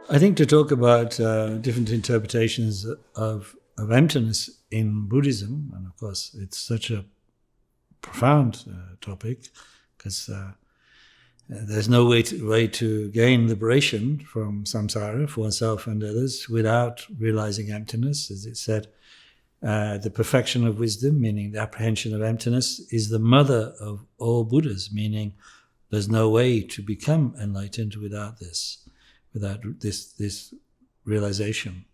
I think to talk about different interpretations of emptiness in Buddhism, and of course it's such a profound topic, because there's no way to gain liberation from samsara for oneself and others without realizing emptiness. As it said, the perfection of wisdom, meaning the apprehension of emptiness, is the mother of all Buddhas, meaning there's no way to become enlightened without this realization.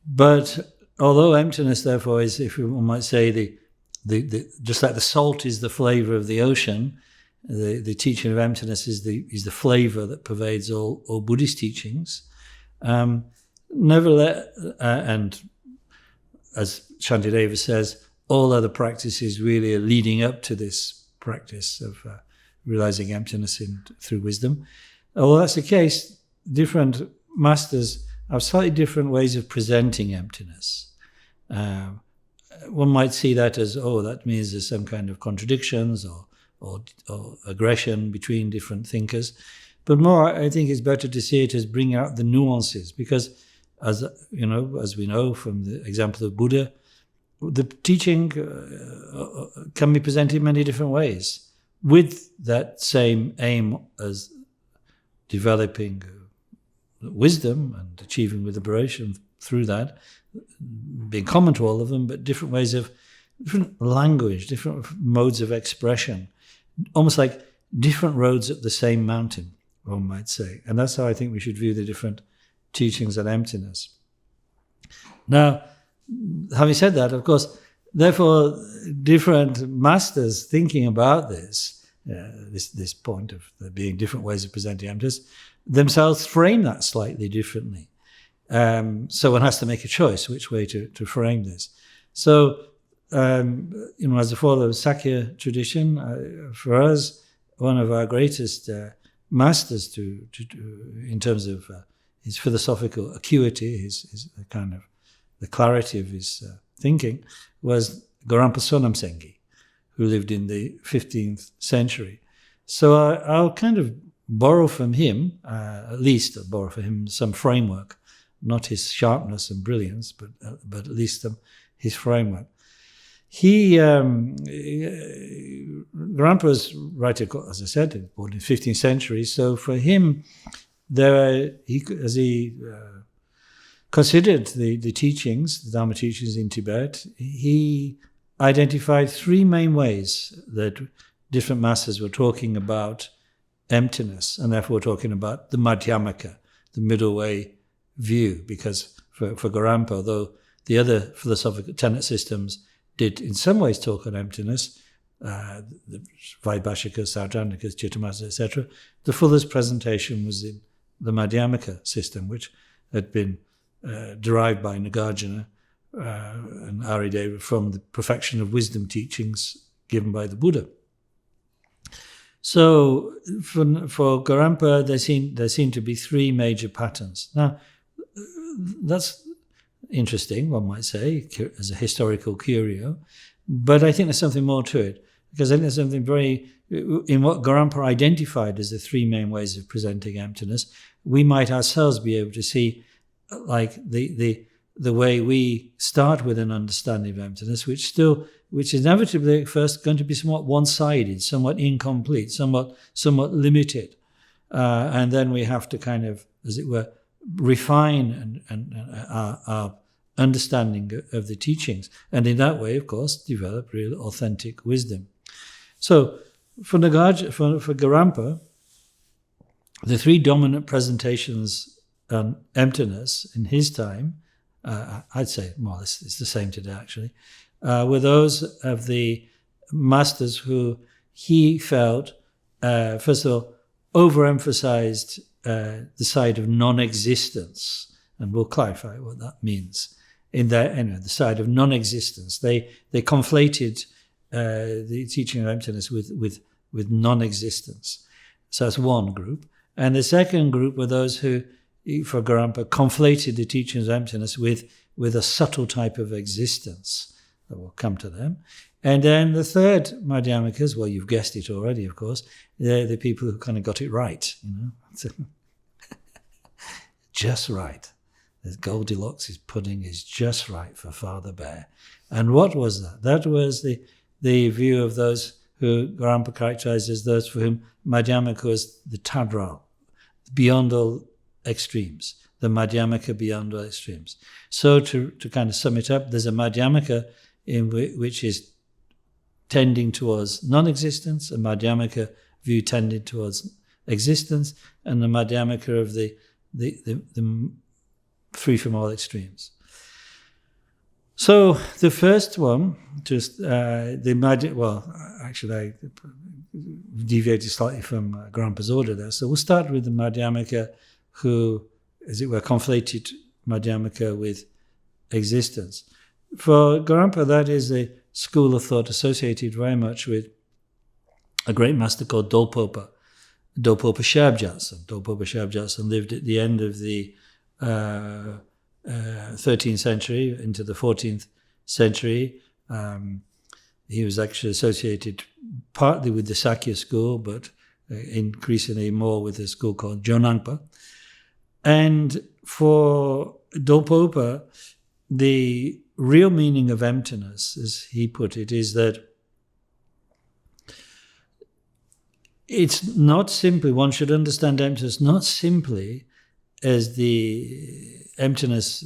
But although emptiness, therefore, is, if one might say, the just like the salt is the flavor of the ocean, the teaching of emptiness is the flavor that pervades all Buddhist teachings. Nevertheless, and as Shantideva says, all other practices really are leading up to this practice of realizing emptiness through wisdom. Although that's the case, different masters have slightly different ways of presenting emptiness. One might see that as, that means there's some kind of contradictions or aggression between different thinkers. But more, I think it's better to see it as bringing out the nuances, because as we know from the example of Buddha, the teaching can be presented in many different ways, with that same aim as developing wisdom and achieving liberation through that, being common to all of them, but different ways of, different language, different modes of expression, almost like different roads up the same mountain, one might say. And that's how I think we should view the different teachings on emptiness. Now, having said that, of course, therefore, different masters thinking about this point of there being different ways of presenting emptiness, themselves frame that slightly differently. So one has to make a choice which way to frame this. So, as a follower of Sakya tradition, for us, one of our greatest masters to in terms of his philosophical acuity, his kind of the clarity of his thinking, was Garampa Sonam Sengi, who lived in the 15th century. So I'll kind of borrow from him, at least borrow from him some framework, not his sharpness and brilliance, but at least his framework. Garampa was right, as I said, born in the 15th century. So for him, as he considered the teachings, the Dharma teachings in Tibet, he identified three main ways that different masters were talking about emptiness, and therefore talking about the Madhyamaka, the middle way view, because for Garampa, although the other philosophical tenet systems did in some ways talk on emptiness, the Vaibashika, Sautrantikas, Chittamatra, etc., the fullest presentation was in the Madhyamaka system, which had been derived by Nagarjuna and Arideva from the perfection of wisdom teachings given by the Buddha. So for Garampa, there seem to be three major patterns. Now, that's interesting, one might say, as a historical curio, but I think there's something more to it, because I think there's something in what Garampa identified as the three main ways of presenting emptiness. We might ourselves be able to see, like the way we start with an understanding of emptiness, which is inevitably at first going to be somewhat one-sided, somewhat incomplete, somewhat limited, and then we have to kind of, as it were, refine our understanding of the teachings, and in that way, of course, develop real authentic wisdom. So for Garampa, the three dominant presentations on emptiness in his time, I'd say more or less it's the same today actually, were those of the masters who he felt, first of all, overemphasized the side of non-existence, and we'll clarify what that means. In the side of non-existence, they conflated the teaching of emptiness with non-existence. So that's one group. And the second group were those who, for Garampa, conflated the teachings of emptiness with a subtle type of existence. We'll come to them. And then the third Madhyamikas, well, you've guessed it already, of course, they're the people who kind of got it right, just right. The Goldilocks' pudding is just right for Father Bear. And what was that? That was the view of those who Rampa characterized as those for whom Madhyamaka was the Tadral, beyond all extremes, the Madhyamaka beyond all extremes. So to kind of sum it up, there's a Madhyamaka which is tending towards non-existence, a Madhyamaka view tending towards existence, and the Madhyamaka of the free from all extremes. So the first one, I deviated slightly from Grandpa's order there. So we'll start with the Madhyamaka who, as it were, conflated Madhyamaka with existence. For Grandpa, that is a school of thought associated very much with a great master called Dolpopa Shabjatson. Dolpopa Shabjatson lived at the end of the 13th century into the 14th century. He was actually associated partly with the Sakya school, but increasingly more with a school called Jonangpa. And for Dolpopa, the real meaning of emptiness, as he put it, is that it's not simply, one should understand emptiness not simply as the emptiness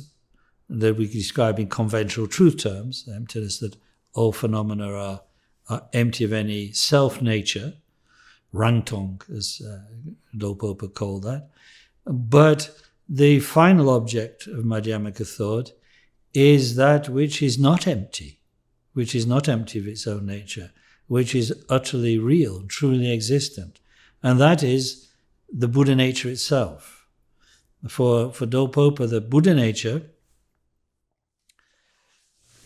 that we describe in conventional truth terms, emptiness that all phenomena are empty of any self-nature, rangtong, as Dolpopa called that. But the final object of Madhyamaka thought is that which is not empty of its own nature, which is utterly real, truly existent. And that is the Buddha nature itself. For Dolpopa, the Buddha nature,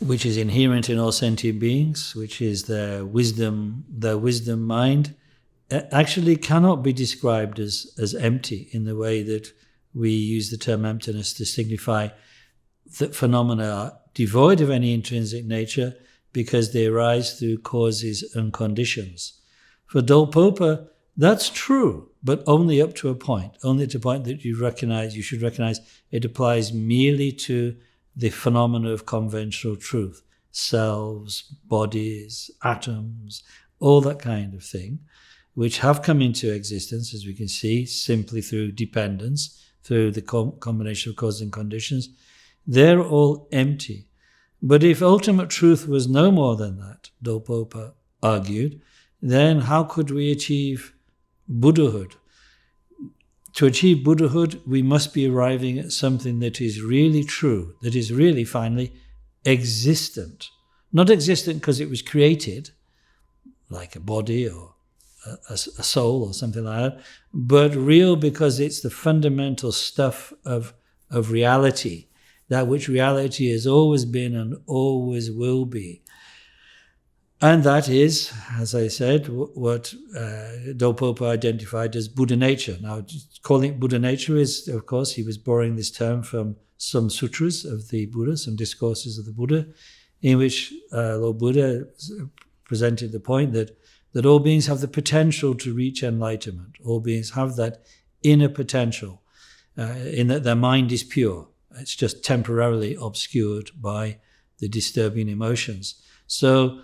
which is inherent in all sentient beings, which is their wisdom mind, actually cannot be described as empty in the way that we use the term emptiness to signify that phenomena are devoid of any intrinsic nature because they arise through causes and conditions. For Dolpopa, that's true, but only up to a point. Only to a point that you should recognize it applies merely to the phenomena of conventional truth. Selves, bodies, atoms, all that kind of thing, which have come into existence, as we can see, simply through dependence, through the combination of causes and conditions. They're all empty. But if ultimate truth was no more than that, Dolpopa argued, then how could we achieve Buddhahood? To achieve Buddhahood, we must be arriving at something that is really true, that is really, finally, existent. Not existent because it was created, like a body or a soul or something like that, but real because it's the fundamental stuff of reality, that which reality has always been and always will be. And that is, as I said, what Dolpopa identified as Buddha nature. Now, calling it Buddha nature is, of course, he was borrowing this term from some sutras of the Buddha, some discourses of the Buddha, in which Lord Buddha presented the point that all beings have the potential to reach enlightenment. All beings have that inner potential, in that their mind is pure. It's just temporarily obscured by the disturbing emotions. So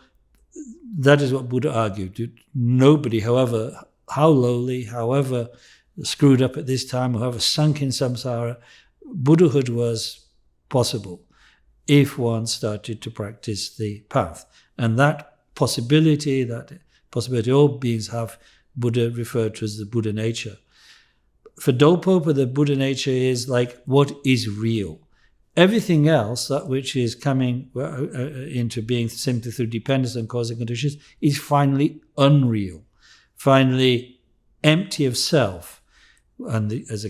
that is what Buddha argued. Nobody, however, how lowly, however screwed up at this time, however sunk in samsara, Buddhahood was possible if one started to practice the path. And that possibility all beings have, Buddha referred to as the Buddha nature. For Dolpopa, the Buddha nature is like what is real. Everything else, that which is coming into being simply through dependence on cause and conditions, is finally unreal, finally empty of self. And as I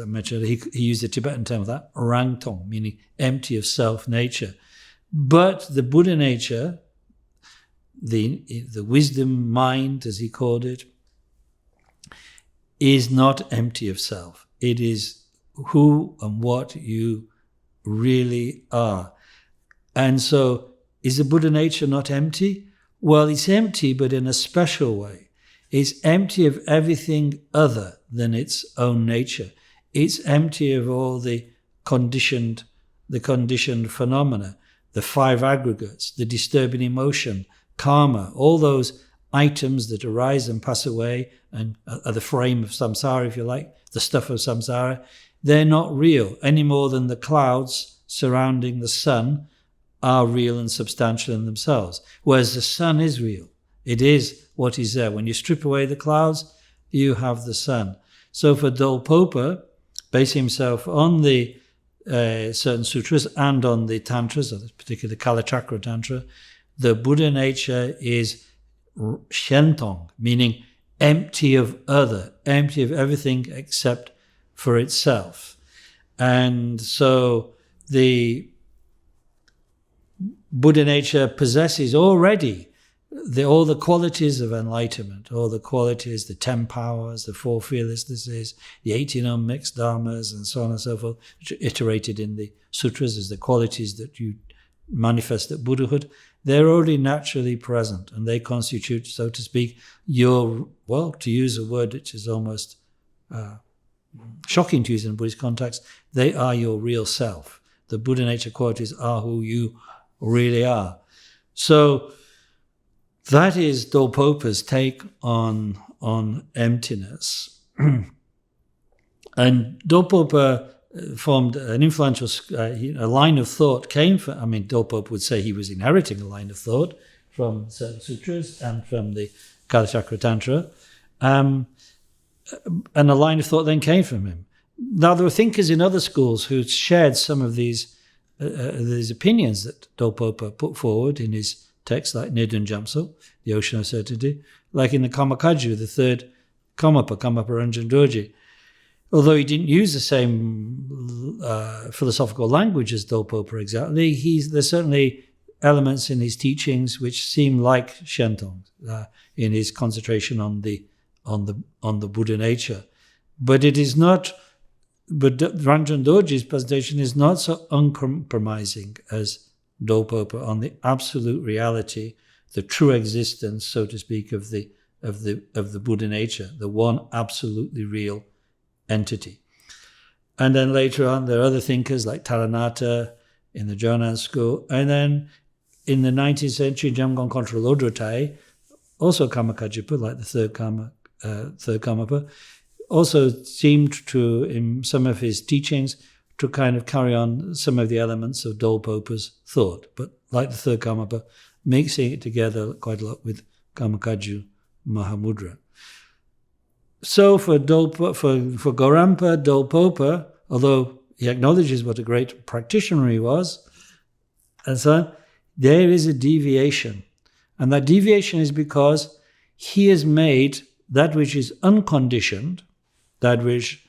mentioned, he used the Tibetan term of that, rangtong, meaning empty of self-nature. But the Buddha nature, the wisdom mind, as he called it, is not empty of self. It is who and what you really are. And so, is the Buddha nature not empty? Well, it's empty, but in a special way. It's empty of everything other than its own nature. it's empty of all the conditioned phenomena, the five aggregates, the disturbing emotion, karma, all those items that arise and pass away and are the frame of samsara, if you like, the stuff of samsara. They're not real any more than the clouds surrounding the sun are real and substantial in themselves. Whereas the sun is real. It is what is there. When you strip away the clouds, you have the sun. So for Dolpopa, basing himself on the certain sutras and on the tantras, or particularly the Kalachakra Tantra, the Buddha nature is shentong, meaning empty of other, empty of everything except for itself. And so the Buddha nature possesses already all the qualities of enlightenment, all the qualities, the 10 powers, the 4 fearlessnesses, the 18 unmixed dharmas, and so on and so forth, which are iterated in the sutras as the qualities that you manifest at Buddhahood. They're already naturally present, and they constitute, so to speak, your, well, to use a word which is almost shocking to use in a Buddhist context, they are your real self. The Buddha nature qualities are who you really are. So that is Dolpopa's take on emptiness. And Dolpopa formed an influential, a line of thought came from, Dolpopa would say he was inheriting a line of thought from certain sutras and from the Kalachakra Tantra. And a line of thought then came from him. Now, there were thinkers in other schools who shared some of these opinions that Dolpopa put forward in his texts, like Nidun Jamso, the Ocean of Certainty, like in the Kamakaju, the third Kamapa Ranjan Dorji. Although he didn't use the same philosophical language as Dolpopa exactly, there's certainly elements in his teachings which seem like Shentong in his concentration on the Buddha nature. But it is not. But Ranjan Dorji's presentation is not so uncompromising as Dolpopa on the absolute reality, the true existence, so to speak, of the Buddha nature, the one absolutely real entity. And then later on, there are other thinkers like Taranata in the Jonan school, and then in the 19th century, Jamgon Contra Lodro Thaye, also Kamakajipa, like the third Kamapa, also seemed to, in some of his teachings, to kind of carry on some of the elements of Dolpopa's thought, but like the third Kamapa, mixing it together quite a lot with Kamakaju Mahamudra. So for Gorampa, Dolpopa, although he acknowledges what a great practitioner he was, and so on, there is a deviation. And that deviation is because he has made that which is unconditioned, that which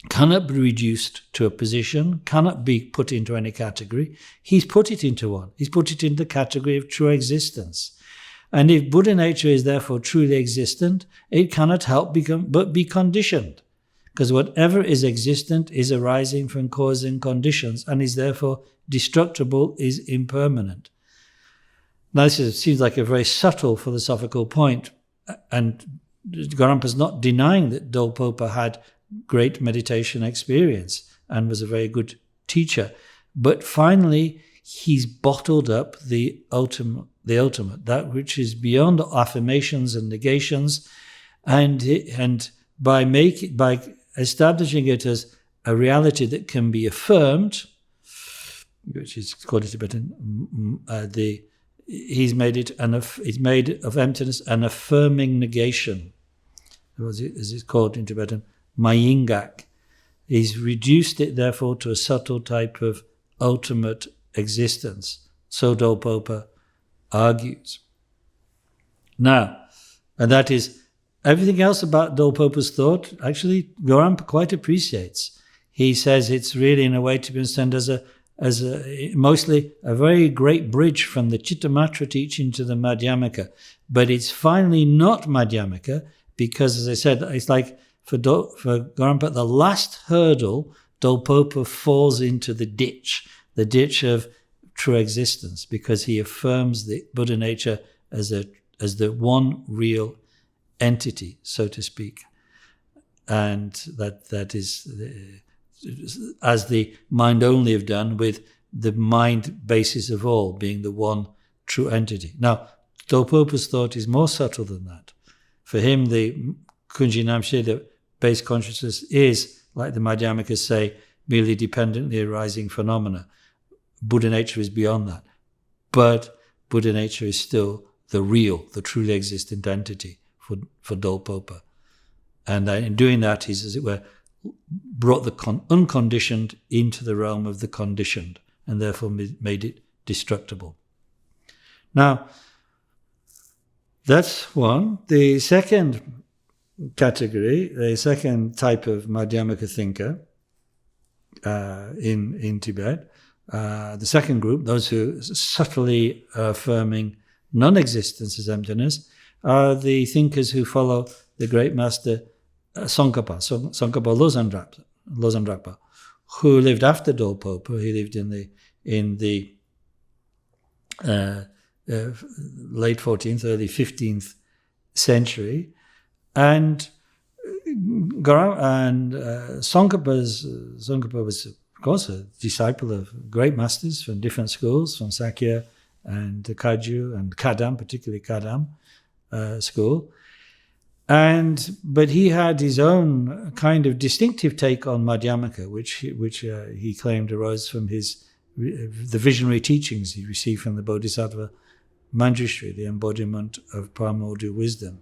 cannot be reduced to a position, cannot be put into any category. He's put it into one. He's put it into the category of true existence. And if Buddha nature is therefore truly existent, it cannot help but be conditioned. Because whatever is existent is arising from causing conditions and is therefore destructible, is impermanent. Now this seems like a very subtle philosophical point, and Gorampa's not denying that Dolpopa had great meditation experience and was a very good teacher. But finally, he's bottled up the ultimate, that which is beyond affirmations and negations, and by establishing it as a reality that can be affirmed, which is called in Tibetan, he's made of emptiness an affirming negation, as it's called in Tibetan, mayingak. He's reduced it, therefore, to a subtle type of ultimate existence. So Dolpopa argues. Now, and that is everything else about Dolpopa's thought, actually, Gorampa quite appreciates. He says it's really, in a way, to be understood as mostly a very great bridge from the Chittamatra teaching to the Madhyamaka. But it's finally not Madhyamaka because, as I said, it's like for Gorampa, the last hurdle, Dolpopa falls into the ditch of true existence, because he affirms the Buddha nature as the one real entity, so to speak. and that is as the mind only have done, with the mind basis of all being the one true entity. Now, Dolpopa's thought is more subtle than that. For him, the Kunji Namshe based consciousness is, like the Madhyamakas say, merely dependently arising phenomena. Buddha nature is beyond that. But Buddha nature is still the real, the truly existent entity for Dolpopa. And in doing that, he's, as it were, brought the unconditioned into the realm of the conditioned, and therefore made it destructible. Now, that's one. The second category, the second type of Madhyamaka thinker in Tibet, the second group, those who subtly are affirming non-existence as emptiness, are the thinkers who follow the great master Tsongkhapa Losang, who lived after Dolpopa. He lived in the late 14th, early 15th century, and Tsongkhapa was, of course, a disciple of great masters from different schools, from Sakya and Kagyu and Kadam, particularly Kadam school. But he had his own kind of distinctive take on Madhyamaka, which he claimed arose from the visionary teachings he received from the Bodhisattva Manjushri, the embodiment of primordial wisdom.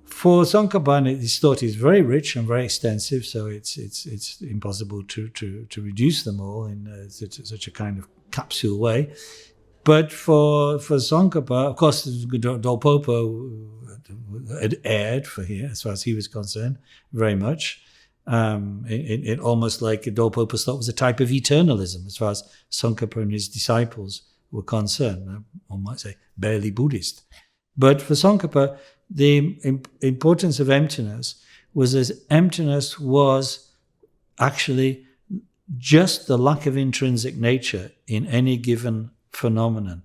For Tsongkhapa, his thought is very rich and very extensive, so it's impossible to reduce them all in such a kind of capsule way. But for Tsongkhapa, of course, Dolpopa had erred for here, as far as he was concerned, very much. It almost like Dolpopa's thought was a type of eternalism, as far as Tsongkhapa and his disciples were concerned. One might say barely Buddhist. But for Tsongkhapa, the importance of emptiness was that emptiness was actually just the lack of intrinsic nature in any given phenomenon.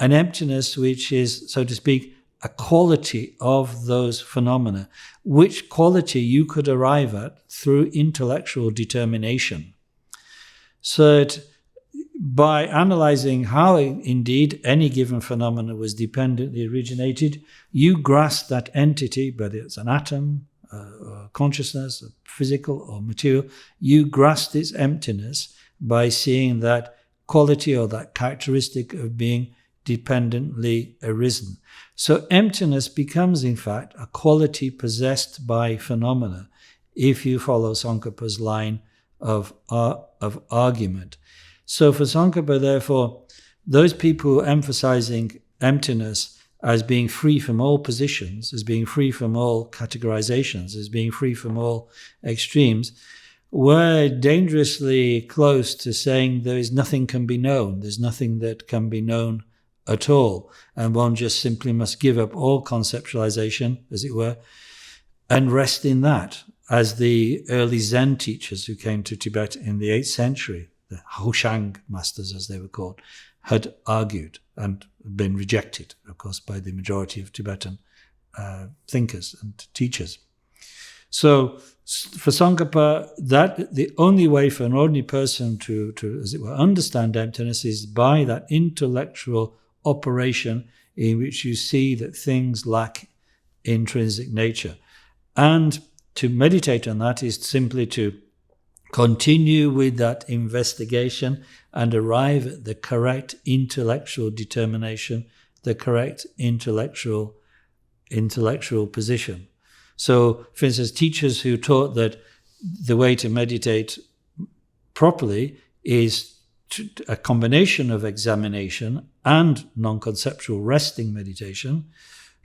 An emptiness which is, so to speak, a quality of those phenomena, which quality you could arrive at through intellectual determination. So that by analyzing how indeed any given phenomena was dependently originated, you grasp that entity, whether it's an atom, consciousness, physical or material, you grasp its emptiness by seeing that quality or that characteristic of being dependently arisen. So emptiness becomes, in fact, a quality possessed by phenomena if you follow Tsongkhapa's line of argument. So for Tsongkhapa, therefore, those people who are emphasizing emptiness as being free from all positions, as being free from all categorizations, as being free from all extremes, were dangerously close to saying there is nothing can be known, there's nothing that can be known at all, and one just simply must give up all conceptualization, as it were, and rest in that, as the early Zen teachers who came to Tibet in the 8th century, the Hoshang masters as they were called, had argued and been rejected, of course, by the majority of Tibetan thinkers and teachers. So for Tsongkhapa, that the only way for an ordinary person to, as it were, understand emptiness is by that intellectual operation in which you see that things lack intrinsic nature. And to meditate on that is simply to continue with that investigation and arrive at the correct intellectual determination, the correct intellectual position. So, for instance, teachers who taught that the way to meditate properly is a combination of examination and non-conceptual resting meditation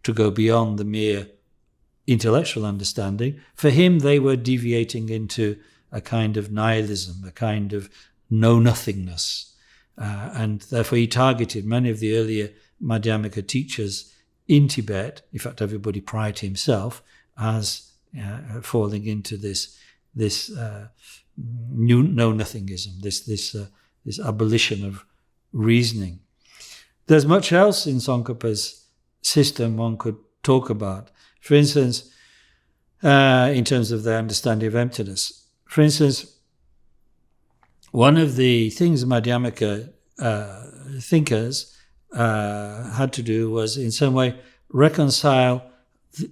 to go beyond the mere intellectual understanding. For him, they were deviating into a kind of nihilism, a kind of know-nothingness. And therefore he targeted many of the earlier Madhyamaka teachers in Tibet, in fact everybody prior to himself, as falling into this know-nothingism, this abolition of reasoning. There's much else in Tsongkhapa's system one could talk about. For instance, in terms of their understanding of emptiness. For instance, one of the things Madhyamaka thinkers had to do was in some way reconcile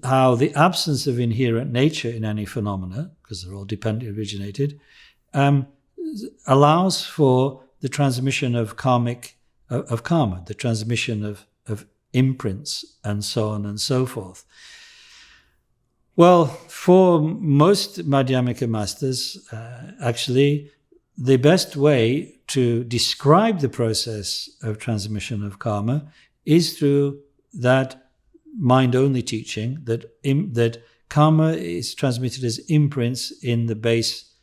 how the absence of inherent nature in any phenomena, because they're all dependent originated, allows for the transmission of karma, the transmission of imprints, and so on and so forth. Well, for most Madhyamaka masters, actually, the best way to describe the process of transmission of karma is through that mind-only teaching that karma is transmitted as imprints in the base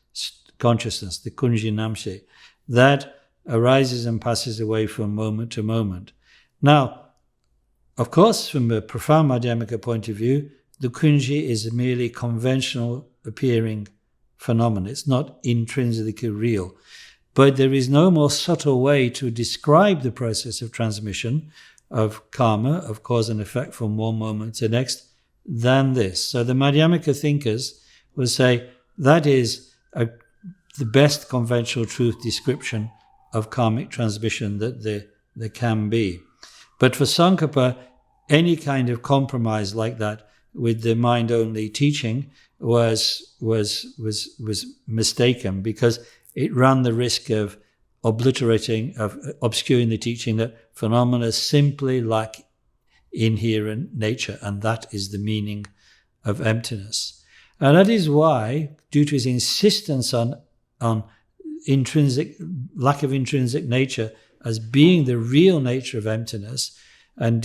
consciousness, the kunji namshe, that arises and passes away from moment to moment. Now, of course, from a profound Madhyamaka point of view, the kunji is a merely conventional appearing phenomenon. It's not intrinsically real. But there is no more subtle way to describe the process of transmission of karma, of cause and effect from one moment to the next, than this. So the Madhyamaka thinkers will say that is the best conventional truth description of karmic transmission that there can be. But for Tsongkhapa, any kind of compromise like that with the mind-only teaching was mistaken, because it ran the risk of obscuring the teaching that phenomena simply lack inherent nature, and that is the meaning of emptiness. And that is why, due to his insistence on lack of intrinsic nature as being the real nature of emptiness, and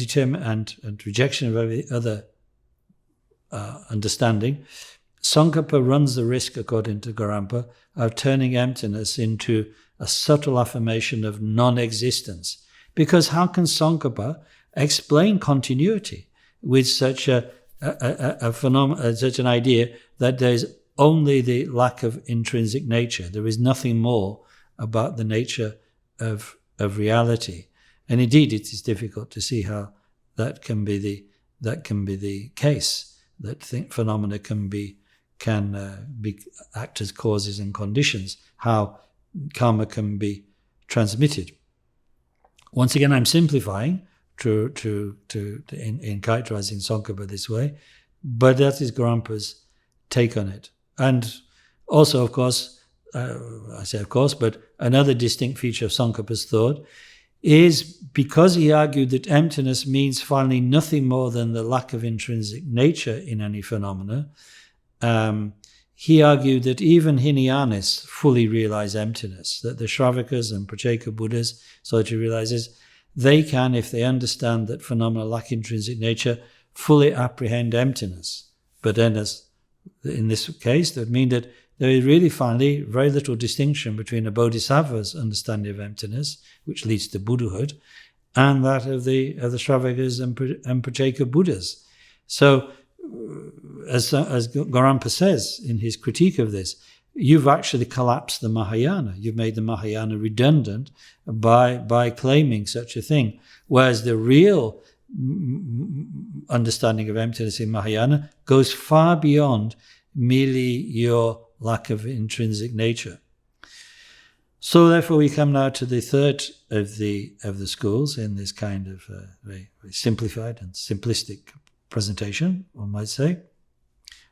rejection of every other understanding, Tsongkhapa runs the risk, according to Gorampa, of turning emptiness into a subtle affirmation of non-existence. Because how can Tsongkhapa explain continuity with such a phenomenon, such an idea that there is only the lack of intrinsic nature? There is nothing more about the nature of reality. And indeed, it is difficult to see how that can be the case. That phenomena can act as causes and conditions. How karma can be transmitted. Once again, I'm simplifying in characterizing Tsongkhapa this way, but that is Gorampa's take on it. And also, of course, I say of course, but another distinct feature of Tsongkhapa's thought is because he argued that emptiness means finally nothing more than the lack of intrinsic nature in any phenomena. He argued that even Hinayanists fully realize emptiness, that the Shravakas and Pratyeka Buddhas, solitary realizers, they can, if they understand that phenomena lack intrinsic nature, fully apprehend emptiness. But then, as in this case, that would mean that there is really finally very little distinction between a bodhisattva's understanding of emptiness, which leads to Buddhahood, and that of the Shravakas and Pratyeka Buddhas. So, as Gorampa says in his critique of this, you've actually collapsed the Mahayana. You've made the Mahayana redundant by claiming such a thing. Whereas the real understanding of emptiness in Mahayana goes far beyond merely your lack of intrinsic nature. So therefore we come now to the third of the schools in this kind of very simplified and simplistic presentation, one might say,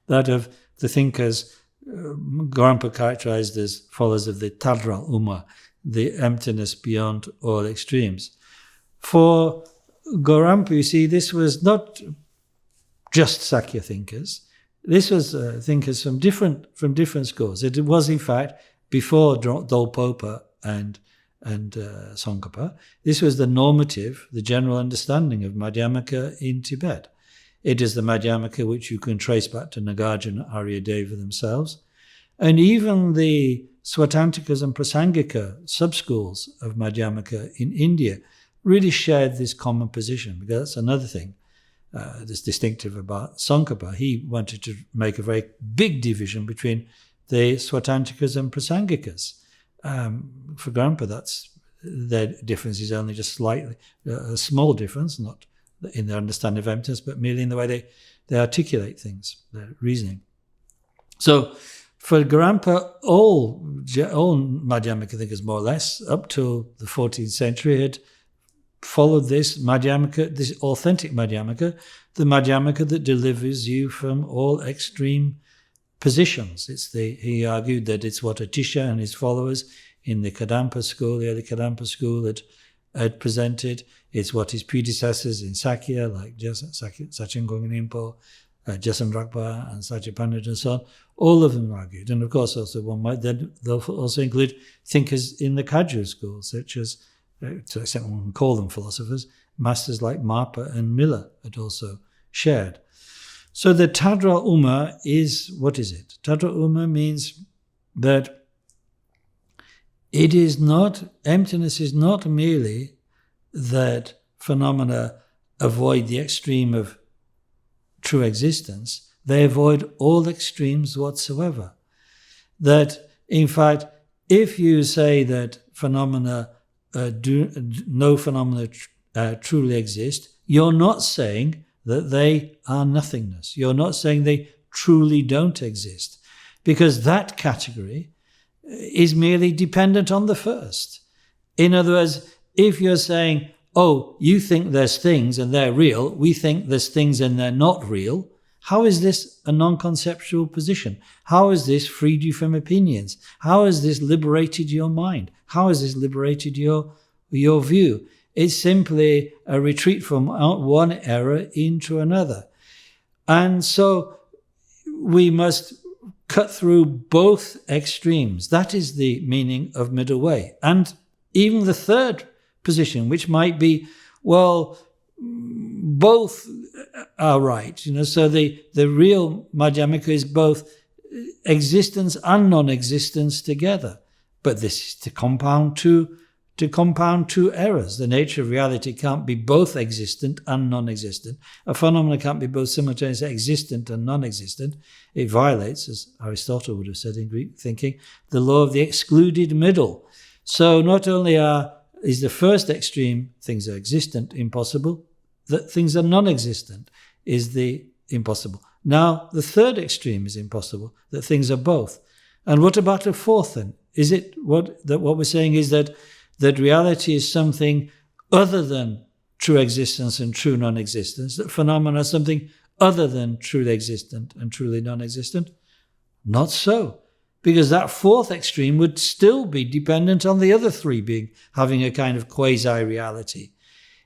that of the thinkers Gorampa characterized as followers of the Tadral Uma, the emptiness beyond all extremes. For Gorampa, you see, this was not just Sakya thinkers. This was thinkers from different schools. It was, in fact, before Dolpopa and Tsongkhapa. This was the normative, the general understanding of Madhyamaka in Tibet. It is the Madhyamaka which you can trace back to Nagarjuna and Aryadeva themselves. And even the Swatantikas and Prasangika sub-schools of Madhyamaka in India really shared this common position, because that's another thing that's distinctive about Tsongkhapa. He wanted to make a very big division between the Swatantikas and Prasangikas. For Gorampa, their difference is only just slightly, a small difference, not in their understanding of emptiness, but merely in the way they articulate things, their reasoning. So for Garampa, all Madhyamaka thinkers, more or less, up till the 14th century, had followed this Madhyamaka, this authentic Madhyamaka, the Madhyamaka that delivers you from all extreme positions. He argued that it's what Atisha and his followers in the Kadampa school, the early Kadampa school, had presented. It's what his predecessors in Sakya, like Sachin Gonginimpo, Jason Rakpa and Sajja Pandit and so on, all of them argued. And of course also one might then also include thinkers in the Kagyu school, such as, to the extent one can call them philosophers, masters like Marpa and Miller had also shared. So the Tadra Uma is, what is it? Tadra Uma means that it is not, emptiness is not merely that phenomena avoid the extreme of true existence, they avoid all extremes whatsoever. That, in fact, if you say that no phenomena truly exist, you're not saying that they are nothingness. You're not saying they truly don't exist, because that category is merely dependent on the first. In other words, if you're saying, oh, you think there's things and they're real, we think there's things and they're not real, how is this a non-conceptual position? How has this freed you from opinions? How has this liberated your mind? How has this liberated your view? It's simply a retreat from one error into another. And so we must cut through both extremes. That is the meaning of middle way. And even the third position, which might be, well, both are right. So the real Madhyamaka is both existence and non-existence together. But this is to compound two errors. The nature of reality can't be both existent and non-existent. A phenomenon can't be both simultaneously existent and non-existent. It violates, as Aristotle would have said in Greek thinking, the law of the excluded middle. So not only is the first extreme, things are existent, impossible, that things are non-existent is the impossible. Now, the third extreme is impossible, that things are both. And what about a fourth then? Is it what we're saying is that reality is something other than true existence and true non-existence, that phenomena are something other than truly existent and truly non-existent? Not so, because that fourth extreme would still be dependent on the other three having a kind of quasi-reality.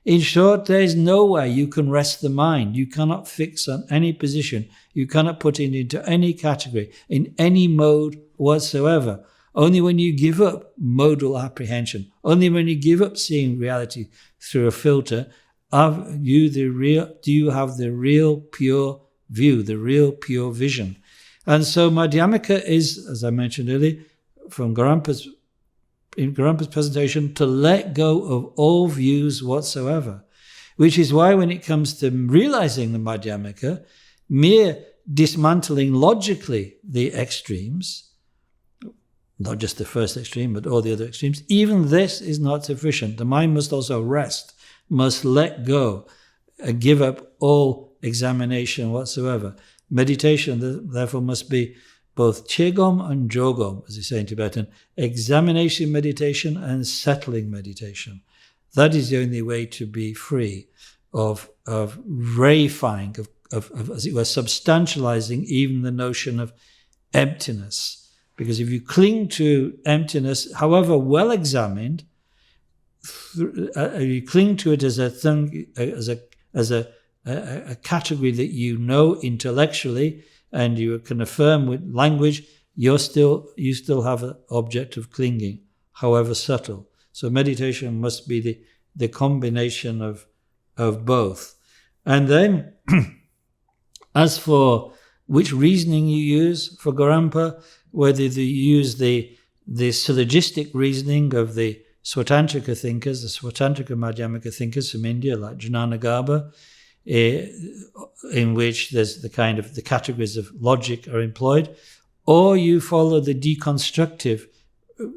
In short, there is no way you can rest the mind. You cannot fix on any position. You cannot put it into any category, in any mode whatsoever. Only when you give up modal apprehension, only when you give up seeing reality through a filter, do you have the real pure view, the real pure vision. And so Madhyamaka is, as I mentioned earlier, in Garampa's presentation, to let go of all views whatsoever, which is why when it comes to realizing the Madhyamaka, mere dismantling logically the extremes, not just the first extreme, but all the other extremes, even this is not sufficient. The mind must also rest, must let go, give up all examination whatsoever. Meditation, therefore, must be both chegom and jogom, as they say in Tibetan, examination meditation and settling meditation. That is the only way to be free of reifying, of as it were, substantializing even the notion of emptiness. Because if you cling to emptiness, however well examined, you cling to it as a thing, as a category that you know intellectually, and you can affirm with language, you still have an object of clinging, however subtle. So meditation must be the combination of both. And then, as for which reasoning you use for Garampa, whether you use the syllogistic reasoning of the Swatantrika thinkers, the Swatantrika Madhyamaka thinkers from India, like Jnanagarbha, in which there's the categories of logic are employed, or you follow the deconstructive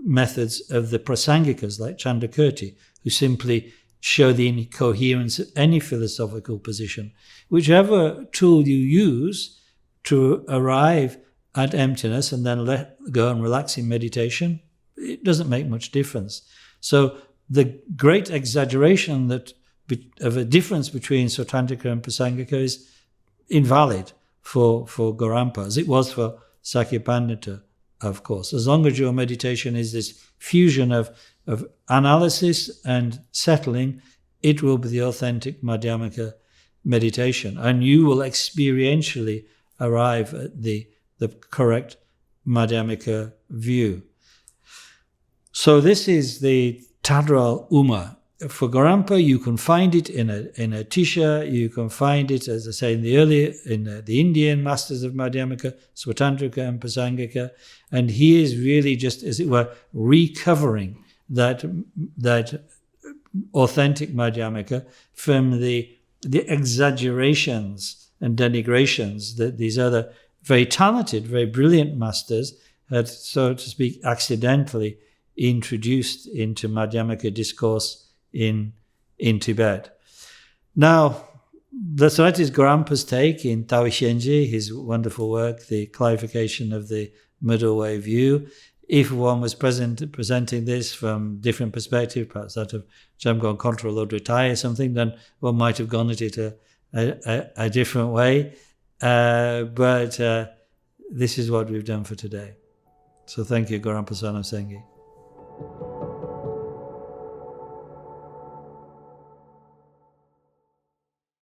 methods of the Prasangikas, like Chandrakirti, who simply show the incoherence of any philosophical position. Whichever tool you use to arrive at emptiness and then let go and relax in meditation, it doesn't make much difference. So the great exaggeration of a difference between Sautrantika and Prasangika is invalid for Garampa, as it was for Sakyapandita, of course. As long as your meditation is this fusion of analysis and settling, it will be the authentic Madhyamaka meditation, and you will experientially arrive at the correct Madhyamaka view. So this is the Tadral Uma. For Garampa, you can find it in a Tisha, you can find it, as I say, in the Indian masters of Madhyamaka, Swatantrika and Prasangika, and he is really just, as it were, recovering that authentic Madhyamaka from the exaggerations and denigrations that these other very talented, very brilliant masters had, so to speak, accidentally introduced into Madhyamaka discourse in Tibet. Now, so that is Garampa's take in Taoyi Shenji, his wonderful work, the clarification of the middle way view. If one was presenting this from different perspective, perhaps that of Jamgon Contra Lodra Thai or something, then one might have gone at it a different way. But this is what we've done for today. So thank you, Garampa Sanam Sengi.